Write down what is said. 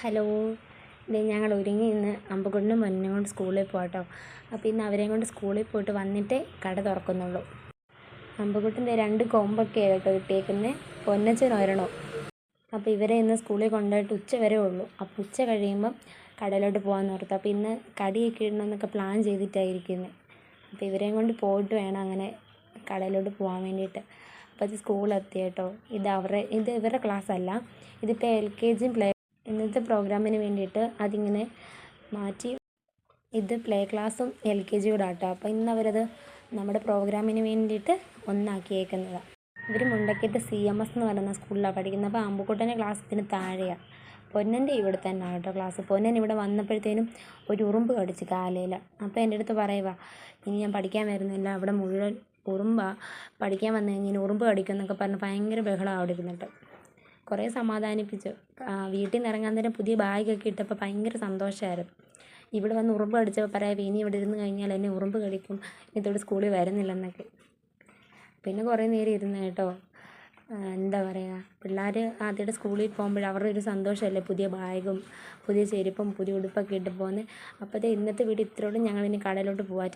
Hello, ദേ ഞങ്ങൾ ഒരുങ്ങി ഇന്ന് അമ്പുകുട്ടനും പൊന്നനും കൊണ്ട് സ്കൂളിൽ പോകട്ടോ. അപ്പോൾ ഇന്ന് അവരെയും കൊണ്ട് സ്കൂളിൽ പോയിട്ട് വന്നിട്ടേ കട തുറക്കുന്നുള്ളൂ. അമ്പുകുട്ടൻ്റെ 2 കൊമ്പൊക്കെ കേട്ടോ ഇട്ടേക്കുന്നത്, പൊന്നച്ചൻ ഒരെണ്ണം. അപ്പോൾ ഇവരെ ഇന്ന് സ്കൂളിൽ കൊണ്ടുപോയിട്ട് ഉച്ച വരെ ഉള്ളൂ. അപ്പോൾ ഉച്ച കഴിയുമ്പം കടയിലോട്ട് പോകാമെന്ന് ഓർത്തു. അപ്പോൾ ഇന്ന് കടിയൊക്കെ ഇടണമെന്നൊക്കെ പ്ലാൻ ചെയ്തിട്ടായിരിക്കുന്നത്. അപ്പോൾ ഇവരെയും കൊണ്ട് പോയിട്ട് വേണം അങ്ങനെ കടയിലോട്ട് പോകാൻ വേണ്ടിയിട്ട്. അപ്പോൾ ഇത് സ്കൂളെത്തി കേട്ടോ. ഇത് ഇവരുടെ ക്ലാസ് അല്ല, ഇതിപ്പോൾ LKG ഇന്നത്തെ പ്രോഗ്രാമിന് വേണ്ടിയിട്ട് അതിങ്ങനെ മാറ്റി. ഇത് പ്ലേ ക്ലാസ്സും LKG കൂടെ ആട്ടോ. അപ്പോൾ ഇന്ന് അവരത് നമ്മുടെ പ്രോഗ്രാമിന് വേണ്ടിയിട്ട് ഒന്നാക്കിയേക്കുന്നതാണ്. ഇവർ മുണ്ടക്കയത്ത് CMS എന്ന് പറയുന്ന സ്കൂളിലാണ് പഠിക്കുന്നത്. അപ്പോൾ അമ്പുകുട്ടൻ്റെ ക്ലാസ് ഇതിന് താഴെയാണ്. പൊന്നൻ്റെ ഇവിടെ തന്നെ കേട്ടോ ക്ലാസ്. പൊന്നൻ ഇവിടെ വന്നപ്പോഴത്തേനും ഒരു ഉറുമ്പ് കടിച്ച് കാലയിൽ. അപ്പോൾ എൻ്റെ അടുത്ത് പറയുക, ഇനി ഞാൻ പഠിക്കാൻ വരുന്നില്ല, അവിടെ മുഴുവൻ ഉറുമ്പാണ്, പഠിക്കാൻ വന്നു കഴിഞ്ഞാൽ ഉറുമ്പ് കടിക്കും എന്നൊക്കെ പറഞ്ഞ് ഭയങ്കര ബഹളമാണ് അവിടെ ഇരുന്നിട്ട്. കുറേ സമാധാനിപ്പിച്ചു. വീട്ടിൽ നിന്ന് ഇറങ്ങാൻ നേരം പുതിയ ബാഗൊക്കെ ഇട്ടപ്പോൾ ഭയങ്കര സന്തോഷമായിരുന്നു. ഇവിടെ വന്ന് ഉറുമ്പ് കടിച്ചപ്പോൾ പറയാം, ഇനി ഇവിടെ ഇരുന്ന് കഴിഞ്ഞാൽ എന്നെ ഉറുമ്പ് കടിക്കും, ഇതോടെ സ്കൂളിൽ വരുന്നില്ലെന്നൊക്കെ. പിന്നെ കുറേ നേരം ഇരുന്ന് കേട്ടോ. എന്താ പറയുക, പിള്ളേർ ആദ്യമായിട്ട് സ്കൂളിൽ പോകുമ്പോൾ അവരുടെ ഒരു സന്തോഷമല്ലേ, പുതിയ ബാഗും പുതിയ ചെരുപ്പും പുതിയ ഉടുപ്പൊക്കെ ഇട്ട് പോകുന്നത്. അപ്പോൾ ഇന്നത്തെ വീഡിയോ ഇത്രയോടും. ഞങ്ങളിനി കടയിലോട്ട് പോകാം.